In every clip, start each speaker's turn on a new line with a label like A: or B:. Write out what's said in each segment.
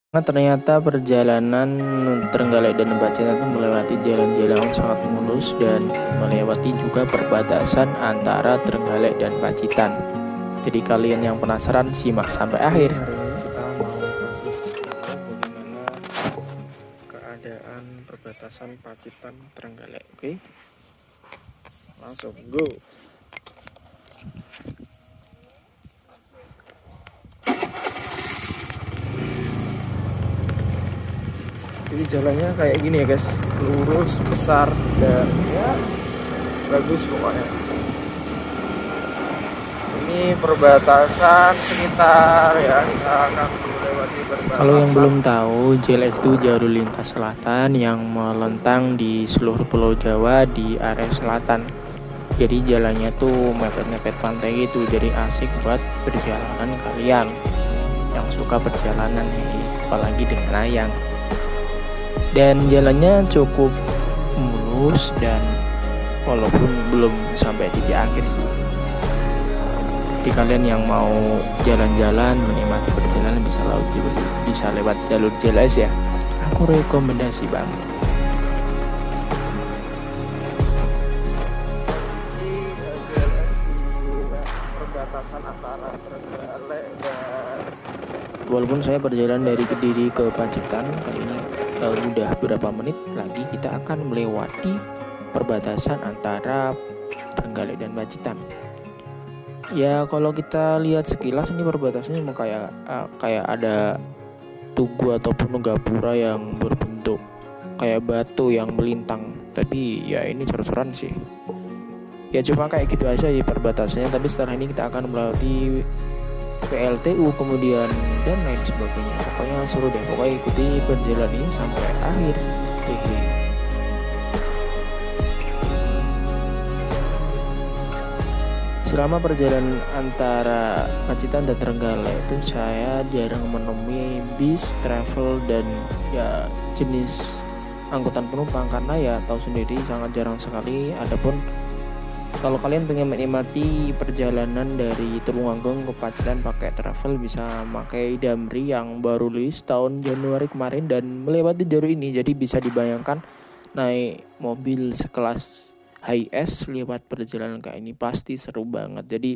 A: Nah, ternyata perjalanan Trenggalek dan Pacitan itu melewati jalan-jalan yang sangat mulus dan melewati juga perbatasan antara Trenggalek dan Pacitan. Jadi kalian yang penasaran simak sampai akhir. Hari ini kita mau kasih tahu bagaimana keadaan perbatasan Pacitan Trenggalek. Oke, langsung go. Jadi jalannya kayak gini ya guys, lurus, besar, dan ya bagus pokoknya. Ini perbatasan sekitar ya, kita akan melewati perbatasan. Kalau yang belum tahu, JLS itu jalur lintas selatan yang melentang di seluruh Pulau Jawa di area selatan. Jadi jalannya tuh mepet-mepet pantai gitu, jadi asik buat perjalanan kalian yang suka perjalanan nih, apalagi dengan layang. Dan jalannya cukup mulus dan walaupun belum sampai titik akhir sih. Jadi kalian yang mau jalan-jalan menikmati perjalanan bisa lewat jalur JLS ya. Aku rekomendasi banget. Perbatasan antara Trenggalek dan walaupun saya berjalan dari Kediri ke Pacitan kali ini udah berapa menit lagi kita akan melewati perbatasan antara Trenggalek dan Pacitan. Ya kalau kita lihat sekilas ini perbatasannya emang kayak ada tugu ataupun gapura yang berbentuk kayak batu yang melintang. Tapi ya ini seru-seruan sih. Ya cuma kayak gitu aja ya perbatasannya. Tapi setelah ini kita akan melewati PLTU kemudian dan lain sebagainya. Pokoknya seru deh. Pokoknya ikuti perjalanan ini sampai akhir. Selama perjalanan antara Pacitan dan Trenggalek itu saya jarang menemui bis, travel dan ya jenis angkutan penumpang karena ya tahu sendiri sangat jarang sekali. Adapun kalau kalian pengen menikmati perjalanan dari Tulungagung ke Pacitan pakai travel bisa pakai Damri yang baru rilis tahun Januari kemarin dan melewati jalur ini. Jadi bisa dibayangkan naik mobil sekelas Hiace lewat perjalanan kayak ini pasti seru banget. Jadi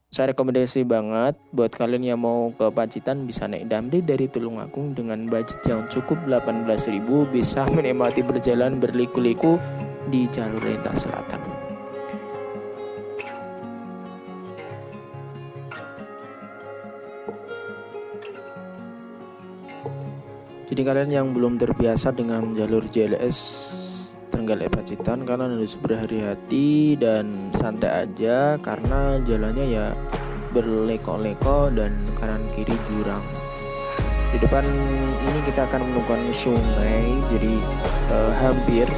A: saya rekomendasi banget buat kalian yang mau ke Pacitan bisa naik Damri dari Tulungagung dengan budget yang cukup 18.000 bisa menikmati perjalanan berliku-liku di jalur lintas selatan. Jadi kalian yang belum terbiasa dengan jalur JLS Trenggalek Pacitan, kalian harus berhati-hati dan santai aja karena jalannya ya berleko-leko dan kanan kiri jurang. Di depan ini kita akan menemukan sungai, jadi hampir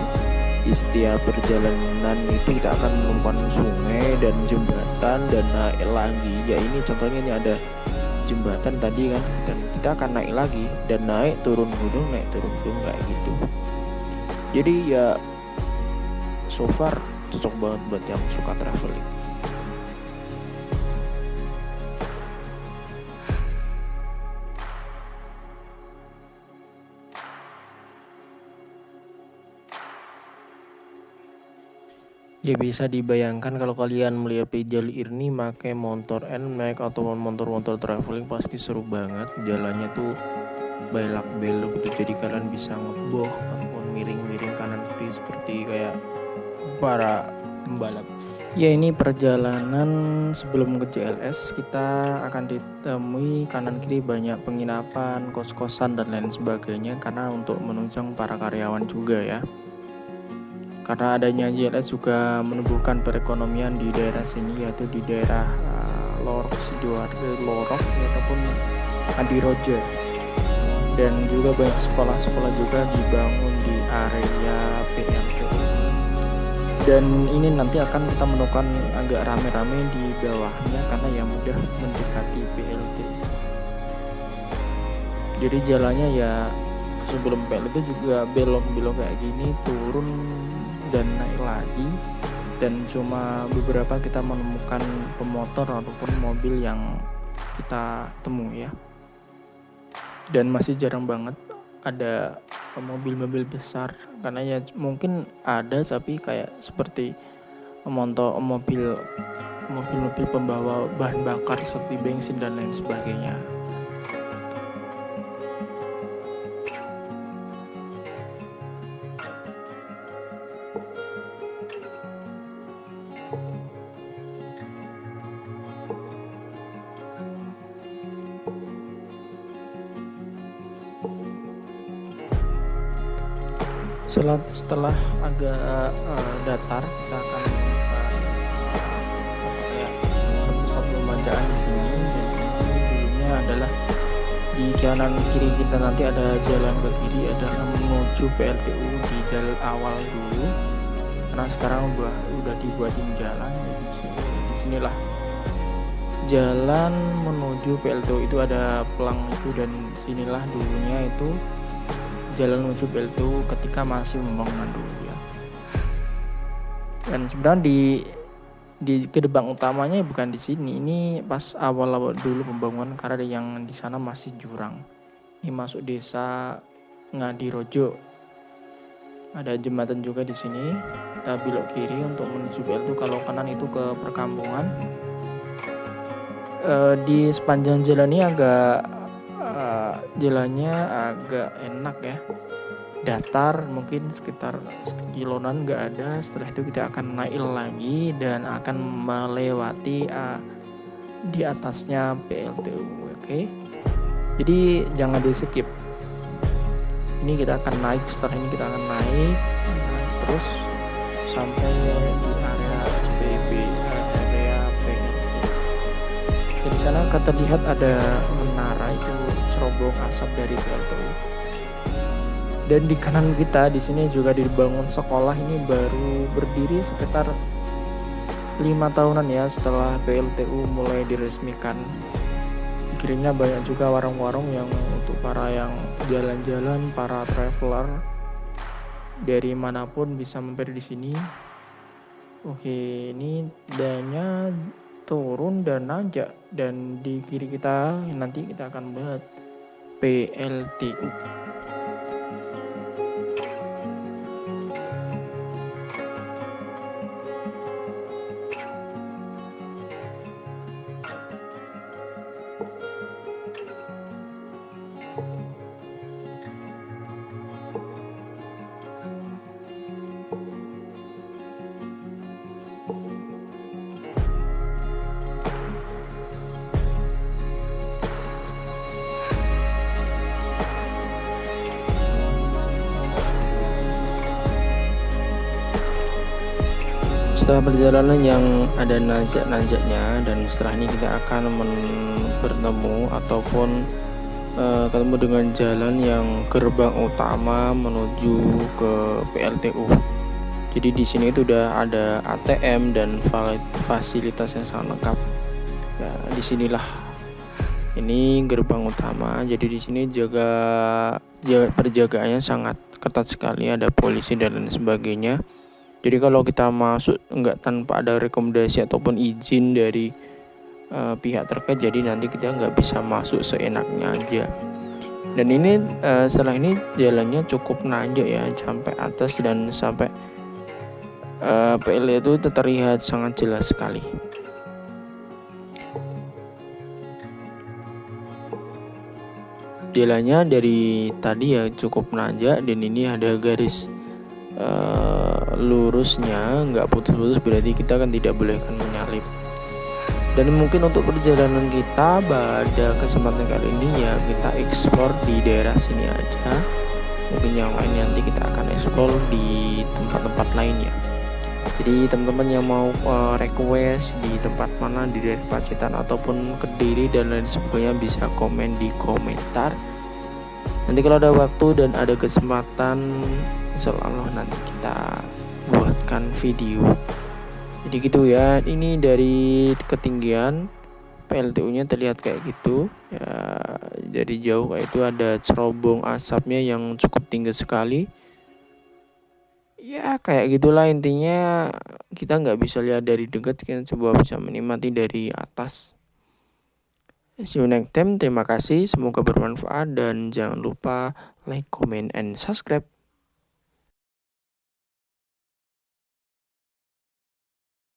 A: di setiap perjalanan itu kita akan menemukan sungai dan jembatan dan naik lagi. Ya ini contohnya ini ada jembatan tadi kan, dan kita akan naik lagi dan naik turun gunung kayak gitu. Jadi ya so far cocok banget buat yang suka traveling. Ya bisa dibayangkan kalau kalian melihat jalur ini pakai motor NMAX atau motor traveling pasti seru banget. Jalannya tuh belak belok gitu, jadi kalian bisa ngeboh ataupun miring kanan kiri seperti kayak para pembalap. Ya ini perjalanan sebelum ke JLS kita akan ditemui kanan kiri banyak penginapan, kos-kosan dan lain sebagainya karena untuk menunjang para karyawan juga ya. Karena adanya JLS juga menumbuhkan perekonomian di daerah sini, yaitu di daerah Lorok Sidoarjo, Lorok ataupun Adiroja. Dan juga banyak sekolah-sekolah juga dibangun di area PLTU. Dan ini nanti akan kita menemukan agak rame-rame di bawahnya karena yang mudah mendekati PLTU. Jadi jalannya ya sebelum PLTU juga belok-belok kayak gini, turun dan naik lagi, dan cuma beberapa kita menemukan pemotor ataupun mobil yang kita temui ya. dan masih jarang banget ada mobil-mobil besar, karena ya mungkin ada tapi kayak seperti mobil pembawa bahan bakar seperti bensin dan lain sebagainya. Setelah agak datar, kita akan kayak satu-satu pemanjaan di sini. Dan ini dulunya adalah di kanan kiri kita nanti ada jalan ke kiri adalah menuju PLTU di jalur awal dulu, karena sekarang udah dibuatin jalan. Di sinilah jalan menuju PLTU itu ada pelang itu, dan sinilah dulunya itu jalan menuju PLTU ketika masih pembangunan dulu ya. Dan sebenarnya di gerbang utamanya bukan di sini. Ini pas awal-awal dulu pembangunan, karena yang di sana masih jurang. Ini masuk desa Ngadirojo. Ada jembatan juga di sini. Kita belok kiri untuk menuju PLTU. Kalau kanan itu ke perkampungan. Di sepanjang jalan ini jalannya agak enak ya, datar, mungkin sekitar sekilonan nggak ada. Setelah itu kita akan naik lagi dan akan melewati di atasnya PLTU. Oke, jadi jangan di skip. Ini kita akan naik, setelah ini kita akan naik terus sampai di area SPB, area PLTU. Di sana terlihat ada menara itu, cerobong asap dari PLTU. Dan di kanan kita di sini juga dibangun sekolah. Ini baru berdiri sekitar 5 tahunan ya setelah PLTU mulai diresmikan. Di kirinya banyak juga warung-warung yang untuk para yang jalan-jalan, para traveler dari manapun bisa mampir di sini. Oke, ini dananya turun dan nanjak, dan di kiri kita nanti kita akan melihat PLTU. Setelah perjalanan yang ada nanjak-nanjaknya, dan setelah ini kita akan bertemu ataupun ketemu dengan jalan yang gerbang utama menuju ke PLTU. Jadi di sini itu udah ada ATM dan fasilitas yang sangat lengkap. Ya, disinilah ini gerbang utama. Jadi di sini perjagaannya sangat ketat sekali, ada polisi dan lain sebagainya. Jadi kalau kita masuk enggak tanpa ada rekomendasi ataupun izin dari pihak terkait, jadi nanti kita nggak bisa masuk seenaknya aja. Dan ini setelah ini jalannya cukup nanjak ya, sampai atas, dan sampai PL itu terlihat sangat jelas sekali. Jalannya dari tadi ya cukup nanjak, dan ini ada garis lurusnya, nggak putus-putus, berarti kita kan tidak boleh kan menyalip. Dan mungkin untuk perjalanan kita pada kesempatan kali ini ya kita eksplor di daerah sini aja. Mungkin yang lain nanti kita akan eksplor di tempat-tempat lainnya. Jadi teman-teman yang mau request di tempat mana di daerah Pacitan ataupun Kediri dan lain sebagainya bisa komen di komentar. Nanti kalau ada waktu dan ada kesempatan, insyaallah nanti kita buatkan video. Jadi gitu ya, ini dari ketinggian PLTU-nya terlihat kayak gitu ya, dari jauh kayak itu ada cerobong asapnya yang cukup tinggi sekali. Ya kayak gitulah intinya, kita nggak bisa lihat dari dekat, kita coba bisa menikmati dari atas. See you next time. Terima kasih. Semoga bermanfaat dan jangan lupa like, comment, and subscribe.